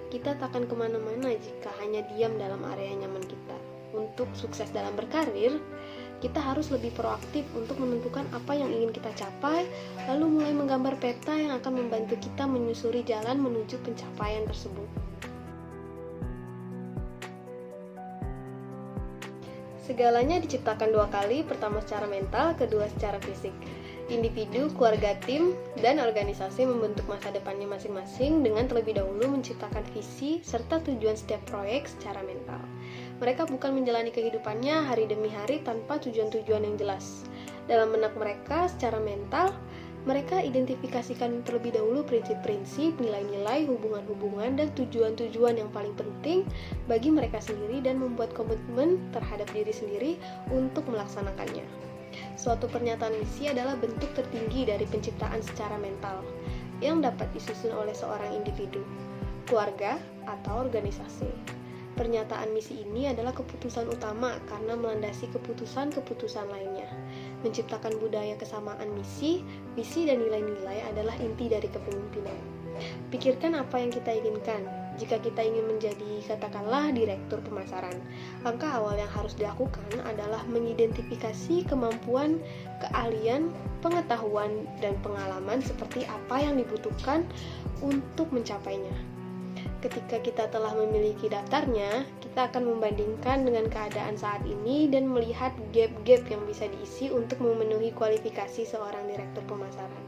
Kita takkan kemana-mana jika hanya diam dalam area nyaman kita. Untuk sukses dalam berkarir, kita harus lebih proaktif untuk menentukan apa yang ingin kita capai, lalu mulai menggambar peta yang akan membantu kita menyusuri jalan menuju pencapaian tersebut. Segalanya diciptakan dua kali, pertama secara mental, kedua secara fisik. Individu, keluarga, tim, dan organisasi membentuk masa depannya masing-masing dengan terlebih dahulu menciptakan visi serta tujuan setiap proyek secara mental. Mereka bukan menjalani kehidupannya hari demi hari tanpa tujuan-tujuan yang jelas. Dalam benak mereka secara mental, mereka identifikasikan terlebih dahulu prinsip-prinsip, nilai-nilai, hubungan-hubungan, dan tujuan-tujuan yang paling penting bagi mereka sendiri dan membuat komitmen terhadap diri sendiri untuk melaksanakannya. Suatu pernyataan misi adalah bentuk tertinggi dari penciptaan secara mental yang dapat disusun oleh seorang individu, keluarga, atau organisasi. Pernyataan misi ini adalah keputusan utama karena melandasi keputusan-keputusan lainnya. Menciptakan budaya kesamaan misi, visi, dan nilai-nilai adalah inti dari kepemimpinan. Pikirkan apa yang kita inginkan. Jika kita ingin menjadi, katakanlah, direktur pemasaran, langkah awal yang harus dilakukan adalah mengidentifikasi kemampuan, keahlian, pengetahuan, dan pengalaman seperti apa yang dibutuhkan untuk mencapainya. Ketika kita telah memiliki daftarnya, kita akan membandingkan dengan keadaan saat ini dan melihat gap-gap yang bisa diisi untuk memenuhi kualifikasi seorang direktur pemasaran.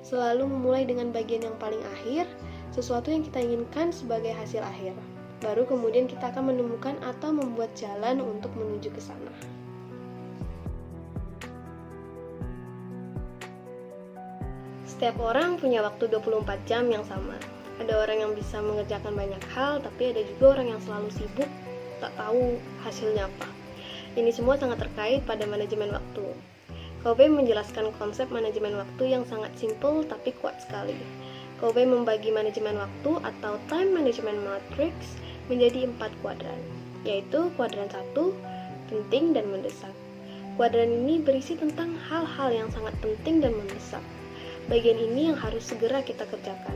Selalu memulai dengan bagian yang paling akhir, sesuatu yang kita inginkan sebagai hasil akhir. Baru kemudian kita akan menemukan atau membuat jalan untuk menuju ke sana. Setiap orang punya waktu 24 jam yang sama. Ada orang yang bisa mengerjakan banyak hal, tapi ada juga orang yang selalu sibuk, tak tahu hasilnya apa. Ini semua sangat terkait pada manajemen waktu. Covey menjelaskan konsep manajemen waktu yang sangat simpel tapi kuat sekali. Covey membagi manajemen waktu atau time management matrix menjadi 4 kuadran, yaitu kuadran 1, penting dan mendesak. Kuadran ini berisi tentang hal-hal yang sangat penting dan mendesak. Bagian ini yang harus segera kita kerjakan.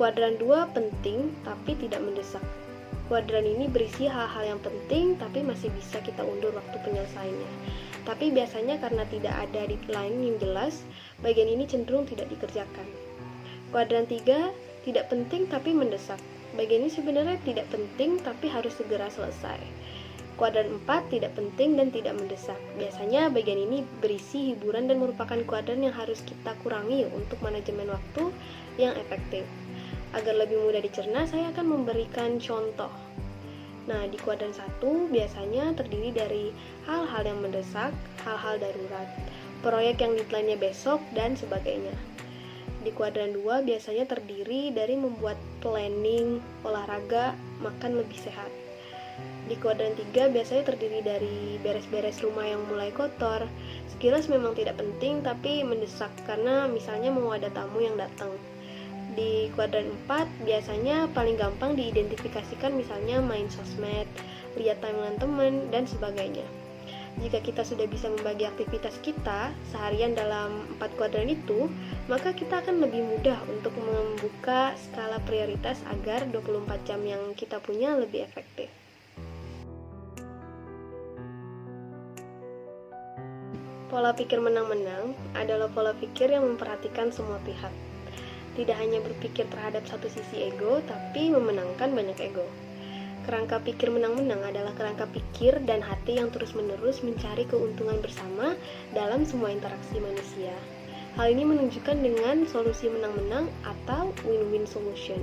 Kuadran 2 penting tapi tidak mendesak. Kuadran ini berisi hal-hal yang penting tapi masih bisa kita undur waktu penyelesaiannya. Tapi biasanya karena tidak ada deadline yang jelas, bagian ini cenderung tidak dikerjakan. Kuadran 3 tidak penting tapi mendesak. Bagian ini sebenarnya tidak penting tapi harus segera selesai. Kuadran 4 tidak penting dan tidak mendesak. Biasanya bagian ini berisi hiburan dan merupakan kuadran yang harus kita kurangi untuk manajemen waktu yang efektif. Agar lebih mudah dicerna, saya akan memberikan contoh. Nah, di kuadran 1 biasanya terdiri dari hal-hal yang mendesak, hal-hal darurat, proyek yang deadline-nya besok, dan sebagainya. Di kuadran 2 biasanya terdiri dari membuat planning, olahraga, makan lebih sehat. Di kuadran 3 biasanya terdiri dari beres-beres rumah yang mulai kotor. Sekilas memang tidak penting tapi mendesak karena misalnya mau ada tamu yang datang. Di kuadran 4 biasanya paling gampang diidentifikasikan misalnya main sosmed, lihat timeline teman, dan sebagainya. Jika kita sudah bisa membagi aktivitas kita seharian dalam 4 kuadran itu, maka kita akan lebih mudah untuk membuka skala prioritas agar 24 jam yang kita punya lebih efektif. Pola pikir menang-menang adalah pola pikir yang memperhatikan semua pihak. Tidak hanya berpikir terhadap satu sisi ego, tapi memenangkan banyak ego. Kerangka pikir menang-menang adalah kerangka pikir dan hati yang terus-menerus mencari keuntungan bersama dalam semua interaksi manusia. Hal ini menunjukkan dengan solusi menang-menang atau win-win solution.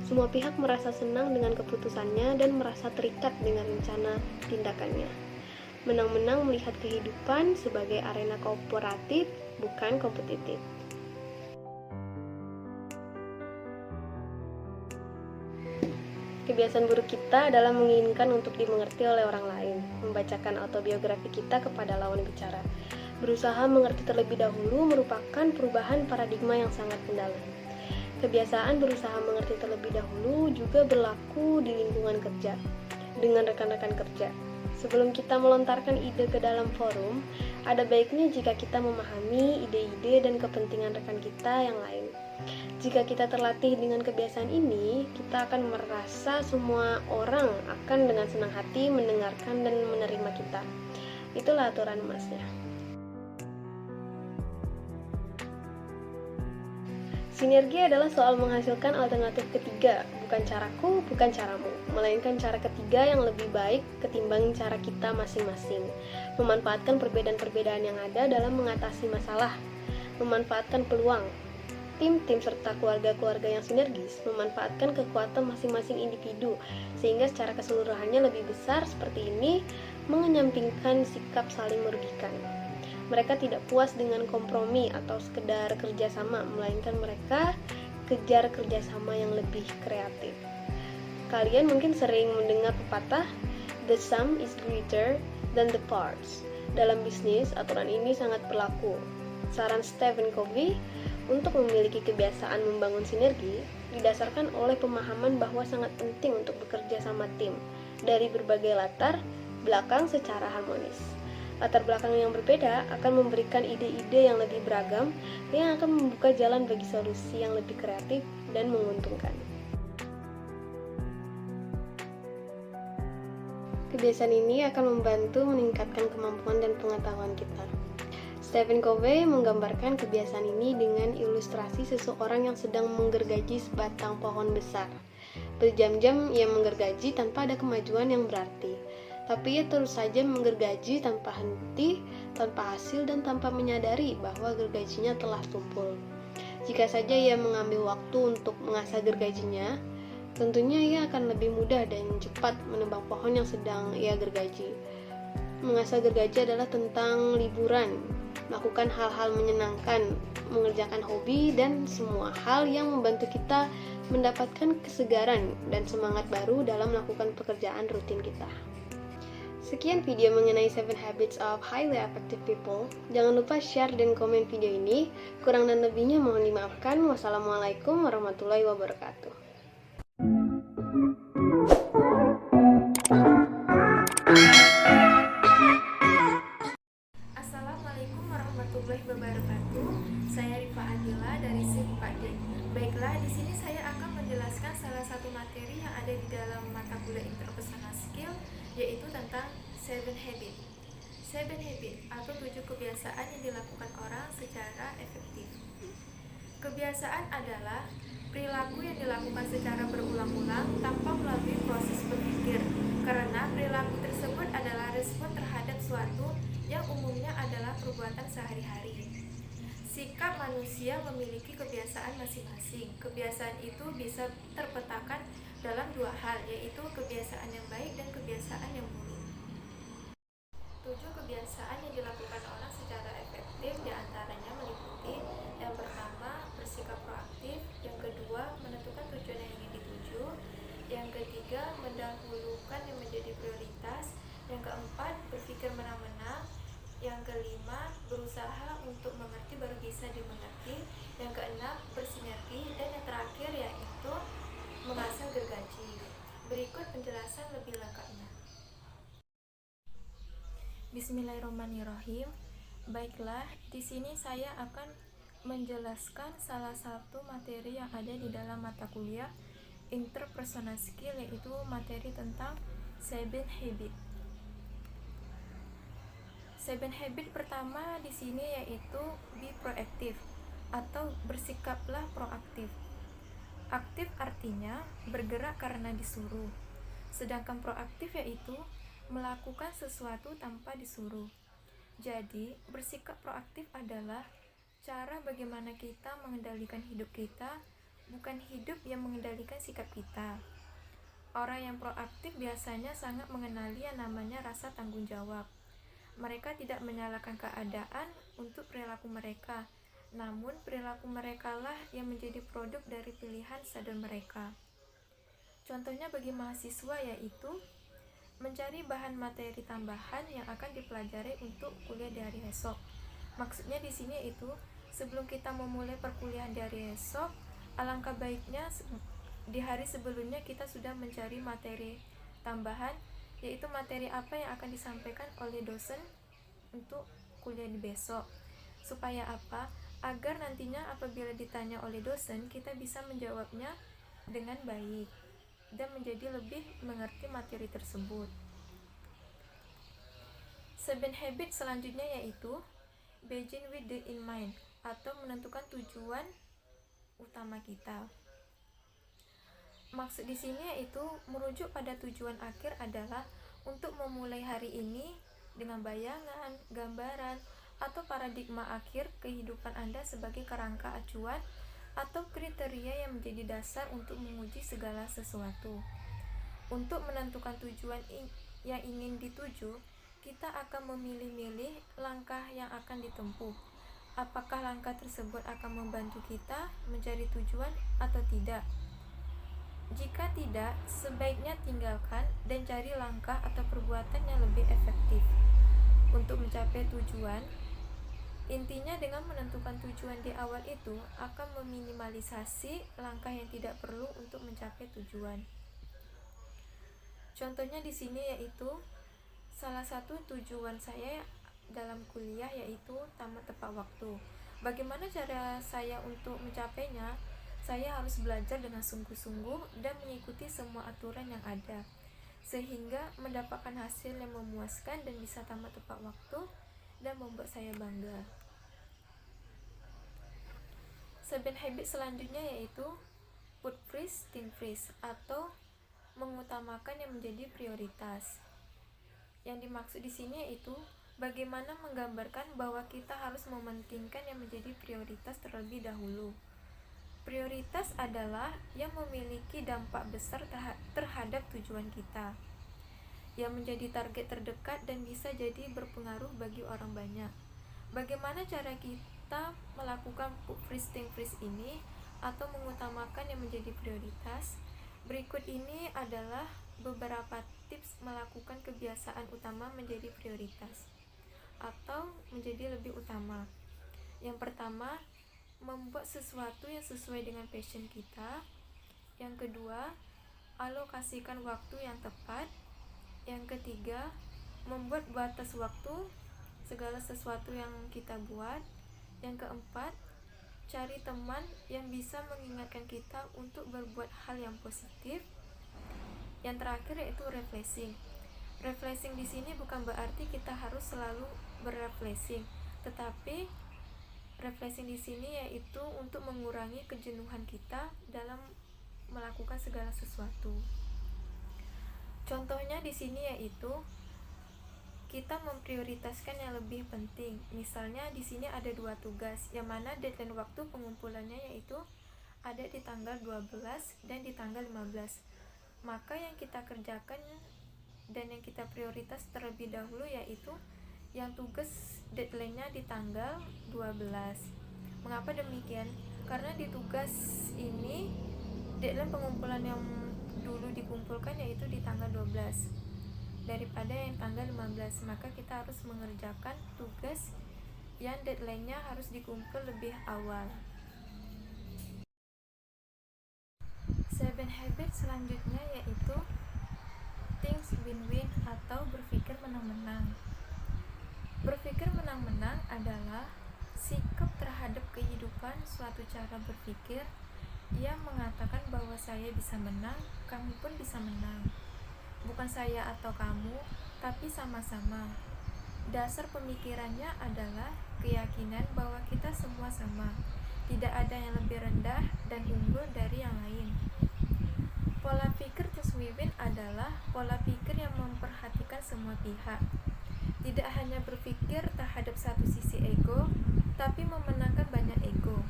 Semua pihak merasa senang dengan keputusannya dan merasa terikat dengan rencana tindakannya. Menang-menang melihat kehidupan sebagai arena kooperatif, bukan kompetitif. Kebiasaan buruk kita adalah menginginkan untuk dimengerti oleh orang lain, membacakan autobiografi kita kepada lawan bicara. Berusaha mengerti terlebih dahulu merupakan perubahan paradigma yang sangat mendalam. Kebiasaan berusaha mengerti terlebih dahulu juga berlaku di lingkungan kerja, dengan rekan-rekan kerja. Sebelum kita melontarkan ide ke dalam forum, ada baiknya jika kita memahami ide-ide dan kepentingan rekan kita yang lain. Jika kita terlatih dengan kebiasaan ini, kita akan merasa semua orang akan dengan senang hati mendengarkan dan menerima kita. Itulah aturan emasnya. Sinergi adalah soal menghasilkan alternatif ketiga, bukan caraku, bukan caramu, melainkan cara ketiga yang lebih baik ketimbang cara kita masing-masing. Memanfaatkan perbedaan-perbedaan yang ada dalam mengatasi masalah, memanfaatkan peluang. Tim-tim serta keluarga-keluarga yang sinergis memanfaatkan kekuatan masing-masing individu sehingga secara keseluruhannya lebih besar. Seperti ini mengenyampingkan sikap saling merugikan. Mereka tidak puas dengan kompromi atau sekedar kerjasama, melainkan mereka kejar kerjasama yang lebih kreatif. Kalian mungkin sering mendengar pepatah "The sum is greater than the parts". Dalam bisnis, aturan ini sangat berlaku. Saran Stephen Covey untuk memiliki kebiasaan membangun sinergi didasarkan oleh pemahaman bahwa sangat penting untuk bekerja sama tim dari berbagai latar belakang secara harmonis. Latar belakang yang berbeda akan memberikan ide-ide yang lebih beragam yang akan membuka jalan bagi solusi yang lebih kreatif dan menguntungkan. Kebiasaan ini akan membantu meningkatkan kemampuan dan pengetahuan kita. Stephen Covey menggambarkan kebiasaan ini dengan ilustrasi seseorang yang sedang menggergaji sebatang pohon besar. Berjam-jam ia menggergaji tanpa ada kemajuan yang berarti, tapi ia terus saja menggergaji tanpa henti, tanpa hasil dan tanpa menyadari bahwa gergajinya telah tumpul. Jika saja ia mengambil waktu untuk mengasah gergajinya, tentunya ia akan lebih mudah dan cepat menebang pohon yang sedang ia gergaji. Mengasah gergaji adalah tentang liburan, melakukan hal-hal menyenangkan, mengerjakan hobi, dan semua hal yang membantu kita mendapatkan kesegaran dan semangat baru dalam melakukan pekerjaan rutin kita. Sekian video mengenai 7 Habits of Highly Effective People. Jangan lupa share dan komen video ini. Kurang dan lebihnya mohon dimaafkan. Wassalamualaikum warahmatullahi wabarakatuh. Assalamualaikum warahmatullahi wabarakatuh. Saya Rifa Adila dari SIP Pak D. Baiklah, di sini saya akan menjelaskan salah satu materi yang ada di dalam mata kuliah Interpersonal Skill, yaitu tentang 7 Habit. 7 Habit atau 7 kebiasaan yang dilakukan orang secara efektif. Kebiasaan adalah perilaku yang dilakukan secara berulang-ulang tanpa melalui proses berpikir, karena perilaku tersebut adalah respon terhadap suatu yang umumnya adalah perbuatan sehari-hari. Sikap manusia memiliki kebiasaan masing-masing. Kebiasaan itu bisa terpetakan dalam dua hal, yaitu kebiasaan yang baik dan kebiasaan yang buruk. 7 kebiasaan yang dilakukan orang secara efektif diantaranya meliputi: yang pertama, bersikap proaktif; yang kedua, menentukan tujuan yang ingin dituju; yang ketiga, mendahulukan yang menjadi prioritas; yang keempat, berpikir menang-menang; yang kelima, berusaha untuk mengerti baru bisa dimengerti; yang keenam, bersinergi; dan yang terakhir yaitu mengasah gergaji. Berikut penjelasan lebih lengkapnya. Bismillahirrahmanirrahim. Baiklah, di sini saya akan menjelaskan salah satu materi yang ada di dalam mata kuliah Interpersonal Skill, yaitu materi tentang 7 Habit. 7 habit pertama di sini yaitu be proactive. atau bersikaplah proaktif. Aktif artinya bergerak karena disuruh, sedangkan proaktif yaitu melakukan sesuatu tanpa disuruh. Jadi, bersikap proaktif adalah cara bagaimana kita mengendalikan hidup kita, bukan hidup yang mengendalikan sikap kita. Orang yang proaktif biasanya sangat mengenali yang namanya rasa tanggung jawab. Mereka tidak menyalahkan keadaan untuk perilaku mereka, namun perilaku merekalah yang menjadi produk dari pilihan sadar mereka. Contohnya bagi mahasiswa yaitu mencari bahan materi tambahan yang akan dipelajari untuk kuliah di hari esok. Maksudnya di sini itu sebelum kita memulai perkuliahan di hari esok, alangkah baiknya di hari sebelumnya kita sudah mencari materi tambahan, yaitu materi apa yang akan disampaikan oleh dosen untuk kuliah di besok. Supaya apa? Agar nantinya apabila ditanya oleh dosen, kita bisa menjawabnya dengan baik dan menjadi lebih mengerti materi tersebut. 7 habit selanjutnya yaitu begin with the in mind, atau menentukan tujuan utama kita. Maksud di sini yaitu merujuk pada tujuan akhir adalah untuk memulai hari ini dengan bayangan, gambaran, atau paradigma akhir kehidupan Anda sebagai kerangka acuan atau kriteria yang menjadi dasar untuk menguji segala sesuatu. Untuk menentukan tujuan yang ingin dituju, kita akan memilih-milih langkah yang akan ditempuh. Apakah langkah tersebut akan membantu kita mencari tujuan atau tidak? Jika tidak, sebaiknya tinggalkan dan cari langkah atau perbuatan yang lebih efektif untuk mencapai tujuan. Intinya dengan menentukan tujuan di awal itu akan meminimalisasi langkah yang tidak perlu untuk mencapai tujuan. Contohnya di sini yaitu salah satu tujuan saya dalam kuliah yaitu tamat tepat waktu. Bagaimana cara saya untuk mencapainya? Saya harus belajar dengan sungguh-sungguh dan mengikuti semua aturan yang ada, sehingga mendapatkan hasil yang memuaskan dan bisa tamat tepat waktu dan membuat saya bangga. 7 habit selanjutnya yaitu put first, think first, atau mengutamakan yang menjadi prioritas. Yang dimaksud di sini yaitu bagaimana menggambarkan bahwa kita harus mementingkan yang menjadi prioritas terlebih dahulu. Prioritas adalah yang memiliki dampak besar terhadap tujuan kita, yang menjadi target terdekat dan bisa jadi berpengaruh bagi orang banyak. Bagaimana cara kita melakukan put first, think first ini atau mengutamakan yang menjadi prioritas? Berikut ini adalah beberapa tips melakukan kebiasaan utama menjadi prioritas atau menjadi lebih utama. Yang pertama, membuat sesuatu yang sesuai dengan passion kita. Yang kedua, alokasikan waktu yang tepat. Yang ketiga, membuat batas waktu segala sesuatu yang kita buat. Yang keempat, cari teman yang bisa mengingatkan kita untuk berbuat hal yang positif. Yang terakhir yaitu refreshing. Refreshing di sini bukan berarti kita harus selalu berrefreshing, tetapi refreshing di sini yaitu untuk mengurangi kejenuhan kita dalam melakukan segala sesuatu. Contohnya di sini yaitu kita memprioritaskan yang lebih penting. Misalnya di sini ada 2 tugas, yang mana deadline waktu pengumpulannya yaitu ada di tanggal 12 dan di tanggal 15. Maka yang kita kerjakan dan yang kita prioritas terlebih dahulu yaitu yang tugas deadline-nya di tanggal 12. Mengapa demikian? Karena di tugas ini deadline pengumpulan yang dulu dikumpulkan yaitu di tanggal 12 daripada yang tanggal 15. Maka kita harus mengerjakan tugas yang deadline-nya harus dikumpul lebih awal. 7 habit selanjutnya yaitu things win-win atau berpikir menang-menang. Berpikir menang-menang adalah sikap terhadap kehidupan, suatu cara berpikir yang mengatakan bahwa saya bisa menang, kamu pun bisa menang. Bukan saya atau kamu, tapi sama-sama. Dasar pemikirannya adalah keyakinan bahwa kita semua sama. Tidak ada yang lebih rendah dan unggul dari yang lain. Pola pikir Tuswiwin adalah pola pikir yang memperhatikan semua pihak. Tidak hanya berpikir terhadap satu sisi ego, tapi memenangkan banyak ego.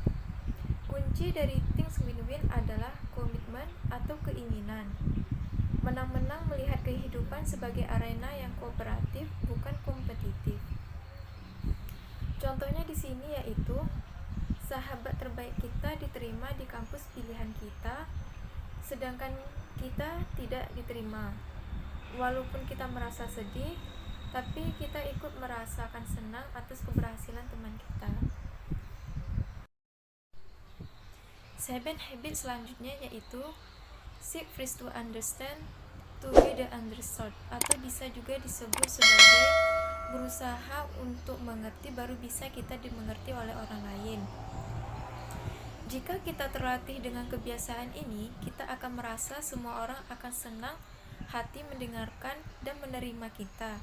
Kunci dari things win-win adalah komitmen atau keinginan. Menang-menang melihat kehidupan sebagai arena yang kooperatif, bukan kompetitif. Contohnya di sini yaitu sahabat terbaik kita diterima di kampus pilihan kita, sedangkan kita tidak diterima. Walaupun kita merasa sedih, tapi kita ikut merasakan senang atas keberhasilan teman kita. 7 habits selanjutnya yaitu seek first to understand, to be the understood, atau bisa juga disebut sebagai berusaha untuk mengerti baru bisa kita dimengerti oleh orang lain. Jika kita terlatih dengan kebiasaan ini, kita akan merasa semua orang akan senang hati mendengarkan dan menerima kita.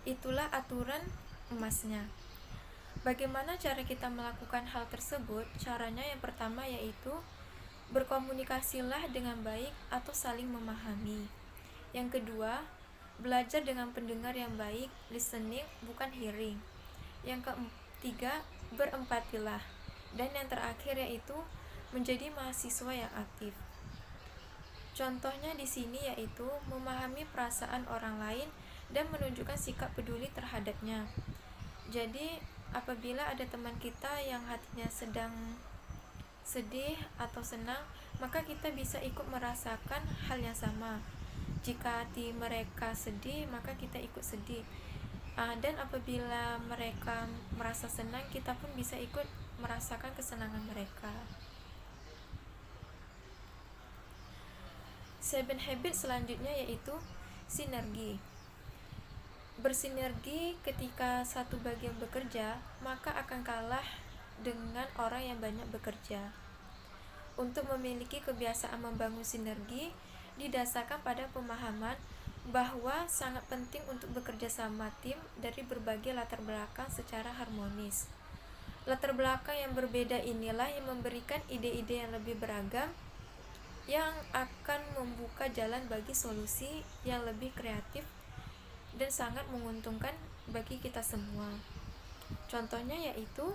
Itulah aturan emasnya. Bagaimana cara kita melakukan hal tersebut? Caranya yang pertama yaitu berkomunikasilah dengan baik atau saling memahami. Yang kedua, belajar dengan pendengar yang baik, listening bukan hearing. Yang ketiga, berempatilah. Dan yang terakhir yaitu menjadi mahasiswa yang aktif. Contohnya di sini yaitu memahami perasaan orang lain dan menunjukkan sikap peduli terhadapnya. Jadi, apabila ada teman kita yang hatinya sedang sedih atau senang, maka kita bisa ikut merasakan hal yang sama. Jika hati mereka sedih, maka kita ikut sedih. Dan apabila mereka merasa senang, kita pun bisa ikut merasakan kesenangan mereka. 7 habits selanjutnya yaitu sinergi. Bersinergi ketika satu bagian bekerja, maka akan kalah dengan orang yang banyak bekerja. Untuk memiliki kebiasaan membangun sinergi, didasarkan pada pemahaman bahwa sangat penting untuk bekerja sama tim dari berbagai latar belakang secara harmonis. Latar belakang yang berbeda inilah yang memberikan ide-ide yang lebih beragam yang akan membuka jalan bagi solusi yang lebih kreatif dan sangat menguntungkan bagi kita semua. Contohnya yaitu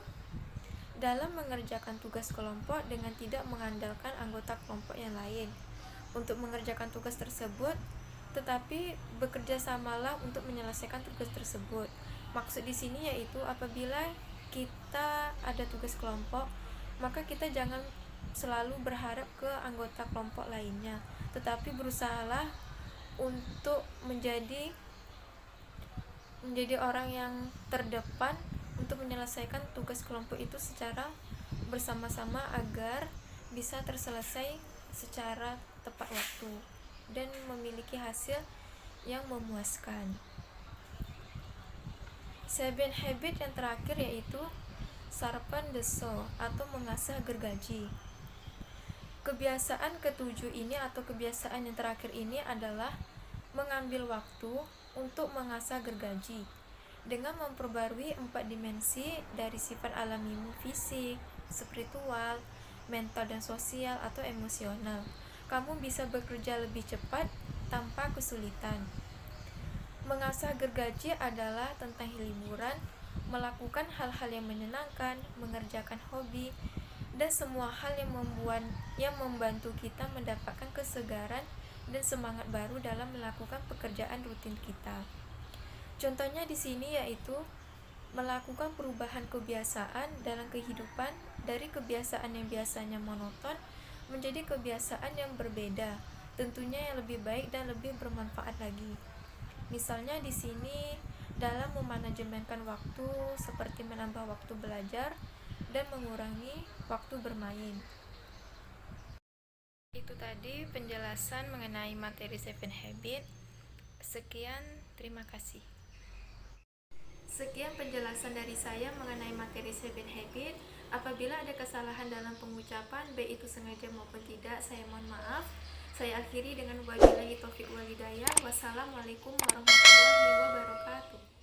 dalam mengerjakan tugas kelompok dengan tidak mengandalkan anggota kelompok yang lain untuk mengerjakan tugas tersebut, tetapi bekerja samalah untuk menyelesaikan tugas tersebut. Maksud di sini yaitu apabila kita ada tugas kelompok, maka kita jangan selalu berharap ke anggota kelompok lainnya, tetapi berusahalah untuk menjadi orang yang terdepan untuk menyelesaikan tugas kelompok itu secara bersama-sama agar bisa terselesai secara tepat waktu dan memiliki hasil yang memuaskan. 7 habit yang terakhir yaitu sharpen the saw atau mengasah gergaji. Kebiasaan ketujuh ini atau kebiasaan yang terakhir ini adalah mengambil waktu untuk mengasah gergaji dengan memperbarui 4 dimensi dari sifat alamimu fisik, spiritual, mental dan sosial atau emosional. Kamu bisa bekerja lebih cepat tanpa kesulitan. Mengasah gergaji adalah tentang hiburan, melakukan hal-hal yang menyenangkan, mengerjakan hobi, dan semua hal yang membantu kita mendapatkan kesegaran dan semangat baru dalam melakukan pekerjaan rutin kita. Contohnya di sini yaitu melakukan perubahan kebiasaan dalam kehidupan dari kebiasaan yang biasanya monoton menjadi kebiasaan yang berbeda, tentunya yang lebih baik dan lebih bermanfaat lagi. Misalnya di sini dalam memanajemenkan waktu seperti menambah waktu belajar dan mengurangi waktu bermain. Itu tadi penjelasan mengenai materi 7 habit. Sekian, terima kasih. Sekian penjelasan dari saya mengenai materi 7 habit. Apabila ada kesalahan dalam pengucapan, baik itu sengaja maupun tidak, saya mohon maaf. Saya akhiri dengan wabillahi taufiq wal hidayah. Wassalamualaikum warahmatullahi wabarakatuh.